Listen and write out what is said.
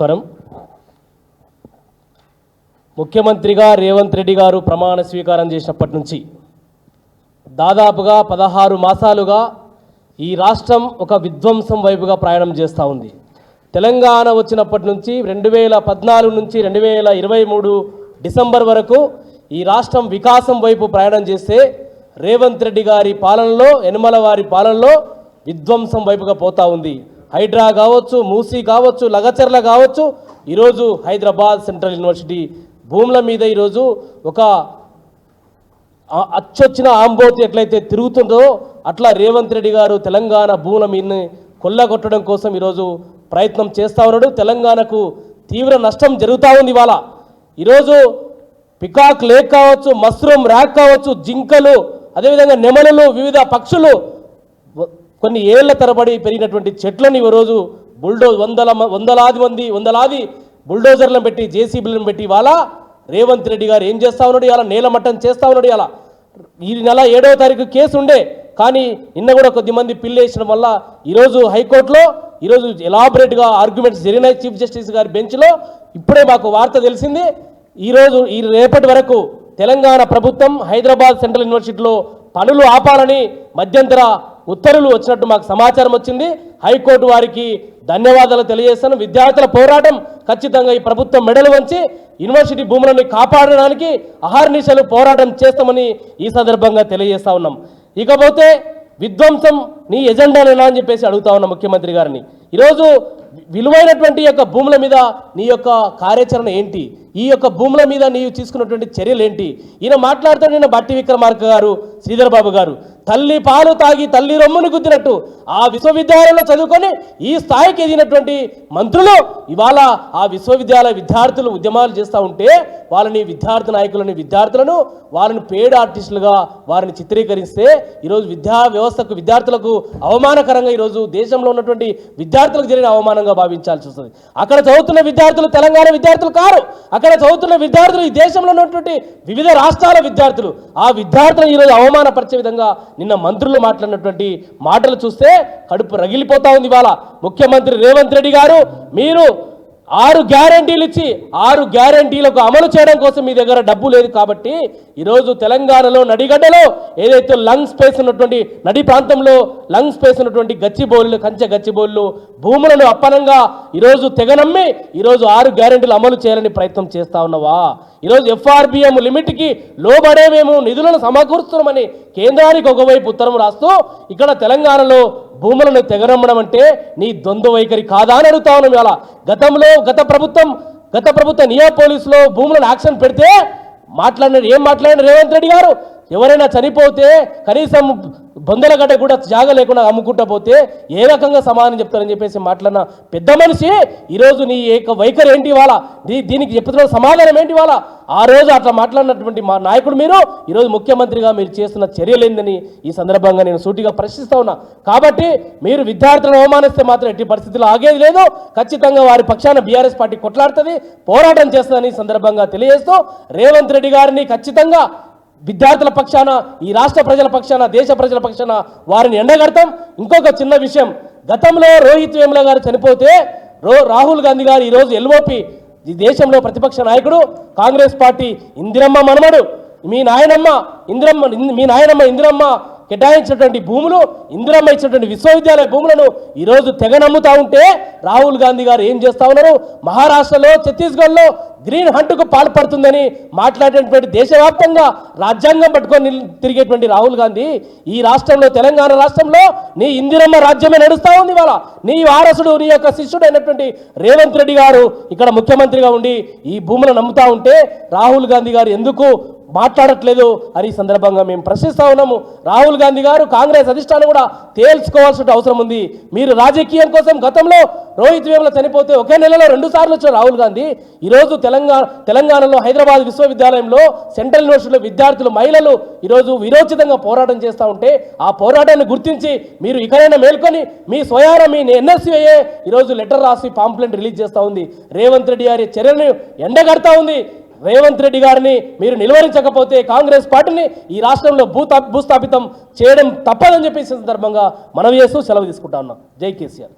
కరం ముఖ్యమంత్రిగా రేవంత్ రెడ్డి గారు ప్రమాణ స్వీకారం చేసినప్పటి నుంచి దాదాపుగా 16 మాసాలుగా ఈ రాష్ట్రం ఒక విధ్వంసం వైపుగా ప్రయాణం చేస్తూ ఉంది. తెలంగాణ వచ్చినప్పటి నుంచి 2014 నుంచి 2023 డిసెంబర్ వరకు ఈ రాష్ట్రం వికాసం వైపు ప్రయాణం చేస్తే రేవంత్ రెడ్డి గారి పాలనలో, యనమల వారి పాలనలో విధ్వంసం వైపుగా పోతూ ఉంది. హైడ్రా కావచ్చు, మూసీ కావచ్చు, లగచర్ల కావచ్చు, ఈరోజు హైదరాబాద్ సెంట్రల్ యూనివర్సిటీ భూముల మీద ఈరోజు ఒక అచ్చొచ్చిన ఆంబోతి ఎట్లయితే తిరుగుతుందో అట్లా రేవంత్ రెడ్డి గారు తెలంగాణ భూముల మీదని కొల్లగొట్టడం కోసం ఈరోజు ప్రయత్నం చేస్తూ ఉన్నాడు. తెలంగాణకు తీవ్ర నష్టం జరుగుతూ ఉంది. ఇవాళ ఈరోజు పికాక్ లేక్ కావచ్చు, మష్రూమ్ ర్యాక్ కావచ్చు, జింకలు, అదేవిధంగా నెమలులు, వివిధ పక్షులు, కొన్ని ఏళ్ల తరబడి పెరిగినటువంటి చెట్లను ఈరోజు వందలాది బుల్డోజర్లను పెట్టి, జేసీబీలను పెట్టి ఇవాళ రేవంత్ రెడ్డి గారు ఏం చేస్తూ ఉన్నాడు? ఇలా నేలమట్టం చేస్తూ ఉన్నాడు. ఇలా ఈ నెల 7వ తారీఖు కేసు ఉండే, కానీ నిన్న కూడా కొద్దిమంది పిల్లేసడం వల్ల ఈరోజు హైకోర్టులో ఈరోజు ఎలాబరేట్గా ఆర్గ్యుమెంట్స్ జరిగినాయి. చీఫ్ జస్టిస్ గారి బెంచ్లో ఇప్పుడే మాకు వార్త తెలిసింది. ఈరోజు రేపటి వరకు తెలంగాణ ప్రభుత్వం హైదరాబాద్ సెంట్రల్ యూనివర్సిటీలో పనులు ఆపాలని మధ్యంతర ఉత్తర్వులు వచ్చినట్టు మాకు సమాచారం వచ్చింది. హైకోర్టు వారికి ధన్యవాదాలు తెలియజేస్తాను. విద్యార్థుల పోరాటం ఖచ్చితంగా ఈ ప్రభుత్వం మెడలు వంచి యూనివర్సిటీ భూములను కాపాడడానికి అహర్నిశలు పోరాటం చేస్తామని ఈ సందర్భంగా తెలియజేస్తా ఉన్నాం. ఇకపోతే విధ్వంసం నీ ఎజెండానేనా అని చెప్పేసి అడుగుతా ఉన్నాం ముఖ్యమంత్రి గారిని. ఈరోజు విలువైనటువంటి యొక్క భూముల మీద నీ యొక్క కార్యాచరణ ఏంటి? ఈ యొక్క భూముల మీద నీవు తీసుకున్నటువంటి చర్యలు ఏంటి? ఈయన మాట్లాడుతూ నిన్న బట్టి విక్రమార్క గారు, శ్రీధర్ బాబు గారు తల్లి పాలు తాగి తల్లి రొమ్మును గుద్దినట్టు ఆ విశ్వవిద్యాలయంలో చదువుకొని ఈ స్థాయికి ఎదిగినటువంటి మంత్రులు ఇవాళ ఆ విశ్వవిద్యాలయ విద్యార్థులు ఉద్యమాలు చేస్తూ ఉంటే వాళ్ళని విద్యార్థి నాయకులని, విద్యార్థులను వాళ్ళని పేడ్ ఆర్టిస్టులుగా వారిని చిత్రీకరిస్తే ఈరోజు విద్యా వ్యవస్థకు, విద్యార్థులకు అవమానకరంగా ఈరోజు దేశంలో ఉన్నటువంటి విద్యార్థులకు జరిగిన అవమానంగా భావించాల్సి వస్తుంది. అక్కడ చదువుతున్న విద్యార్థులు తెలంగాణ విద్యార్థులు కారు. అక్కడ చదువుతున్న విద్యార్థులు ఈ దేశంలో ఉన్నటువంటి వివిధ రాష్ట్రాల విద్యార్థులు. ఆ విద్యార్థులను ఈరోజు అవమానపరిచే విధంగా నిన్న మంత్రులు మాట్లాడినటువంటి మాటలు చూస్తే కడుపు రగిలిపోతా ఉంది. ఇవాళ ముఖ్యమంత్రి రేవంత్ రెడ్డి గారు మీరు 6 గ్యారంటీలు ఇచ్చి 6 గ్యారంటీలకు అమలు చేయడం కోసం మీ దగ్గర డబ్బు లేదు కాబట్టి ఈరోజు తెలంగాణలో నడిగడ్డలో ఏదైతే లంగ్ స్పేస్ ఉన్నటువంటి నడి ప్రాంతంలో లంగ్ స్పేస్ ఉన్నటువంటి గచ్చిబౌళ్ళు, కంచె గచ్చిబౌళ్ళు భూములను అప్పనంగా ఈరోజు తెగనమ్మి ఈరోజు 6 గ్యారంటీలు అమలు చేయాలని ప్రయత్నం చేస్తా ఉన్నావా? ఈరోజు FRBM లిమిట్కి లోబడే మేము నిధులను సమకూరుస్తున్నామని కేంద్రానికి ఒకవైపు ఉత్తరం రాస్తూ ఇక్కడ తెలంగాణలో భూములను తెగనమ్మడం అంటే నీ ద్వంద్వ వైఖరి కాదా అని అడుగుతా ఉన్నాం. ఇవాళ గత ప్రభుత్వ నియోపోలిస్లో భూములను యాక్షన్ పెడితే ఏం మాట్లాడిన రేవంత్ రెడ్డి గారు? ఎవరైనా చనిపోతే కనీసం బొందలగడ్డ కూడా జాగ లేకుండా అమ్ముకుంటా పోతే ఏ రకంగా సమాధానం చెప్తారని చెప్పేసి మాట్లాడిన పెద్ద మనిషి ఈరోజు నీ ఏక వైఖరి ఏంటి? ఇవాళ దీనికి చెప్తున్న సమాధానం ఏంటి? ఇవాళ ఆ రోజు అట్లా మాట్లాడినటువంటి మా నాయకుడు మీరు ఈరోజు ముఖ్యమంత్రిగా మీరు చేస్తున్న చర్యలేందని ఈ సందర్భంగా నేను సూటిగా ప్రశ్నిస్తా ఉన్నా. కాబట్టి మీరు విద్యార్థులను అవమానిస్తే మాత్రం ఎట్టి పరిస్థితుల్లో ఆగేది లేదు. ఖచ్చితంగా వారి పక్షాన బీఆర్ఎస్ పార్టీ కొట్లాడుతుంది, పోరాటం చేస్తుందని ఈ సందర్భంగా తెలియజేస్తూ రేవంత్ రెడ్డి గారిని ఖచ్చితంగా విద్యార్థుల పక్షాన, ఈ రాష్ట్ర ప్రజల పక్షాన, దేశ ప్రజల పక్షాన వారిని ఎండగడతాం. ఇంకొక చిన్న విషయం, గతంలో రోహిత్ వేముల గారు చనిపోతే రాహుల్ గాంధీ గారు ఈరోజు LOP ఈ దేశంలో ప్రతిపక్ష నాయకుడు, కాంగ్రెస్ పార్టీ ఇందిరమ్మ మనమడు, మీ నాయనమ్మ ఇందిరమ్మ కేటాయించినటువంటి భూములు, ఇందిరమ్మ ఇచ్చినటువంటి విశ్వవిద్యాలయ భూములను ఈరోజు తెగ నమ్ముతా ఉంటే రాహుల్ గాంధీ గారు ఏం చేస్తా ఉన్నారు? మహారాష్ట్రలో, ఛత్తీస్గఢ్లో గ్రీన్ హంట్కు పాల్పడుతుందని మాట్లాడేటువంటి దేశవ్యాప్తంగా రాజ్యాంగం పట్టుకొని తిరిగేటువంటి రాహుల్ గాంధీ ఈ రాష్ట్రంలో, తెలంగాణ రాష్ట్రంలో నీ ఇందిరమ్మ రాజ్యమే నడుస్తూ ఉంది. ఇవాళ నీ వారసుడు, నీ యొక్క శిష్యుడు అయినటువంటి రేవంత్ రెడ్డి గారు ఇక్కడ ముఖ్యమంత్రిగా ఉండి ఈ భూములను నమ్ముతా ఉంటే రాహుల్ గాంధీ గారు ఎందుకు మాట్లాడట్లేదు అని ఈ సందర్భంగా మేము ప్రశ్నిస్తా ఉన్నాము. రాహుల్ గాంధీ గారు, కాంగ్రెస్ అధిష్టానం కూడా తేల్చుకోవాల్సిన అవసరం ఉంది. మీరు రాజకీయం కోసం గతంలో రోహిత్ వేముల చనిపోతే ఒకే నెలలో 2 సార్లు వచ్చిన రాహుల్ గాంధీ ఈరోజు తెలంగాణలో హైదరాబాద్ విశ్వవిద్యాలయంలో, సెంట్రల్ యూనివర్సిటీలో విద్యార్థులు, మహిళలు ఈరోజు విరోచితంగా పోరాటం చేస్తూ ఉంటే ఆ పోరాటాన్ని గుర్తించి మీరు ఇకనైనా మేల్కొని మీ స్వయాన మీ NSCA ఈరోజు లెటర్ రాసి పాంప్లెంట్ రిలీజ్ చేస్తూ ఉంది. రేవంత్ రెడ్డి గారి చర్యలను ఎండగడతా ఉంది. రేవంత్ రెడ్డి గారిని మీరు నిలువరించకపోతే కాంగ్రెస్ పార్టీని ఈ రాష్ట్రంలో భూస్థాపితం చేయడం తప్పదని చెప్పేసి సందర్భంగా మనవి చేస్తూ సెలవు తీసుకుంటా ఉన్నాం. జై కేసీఆర్.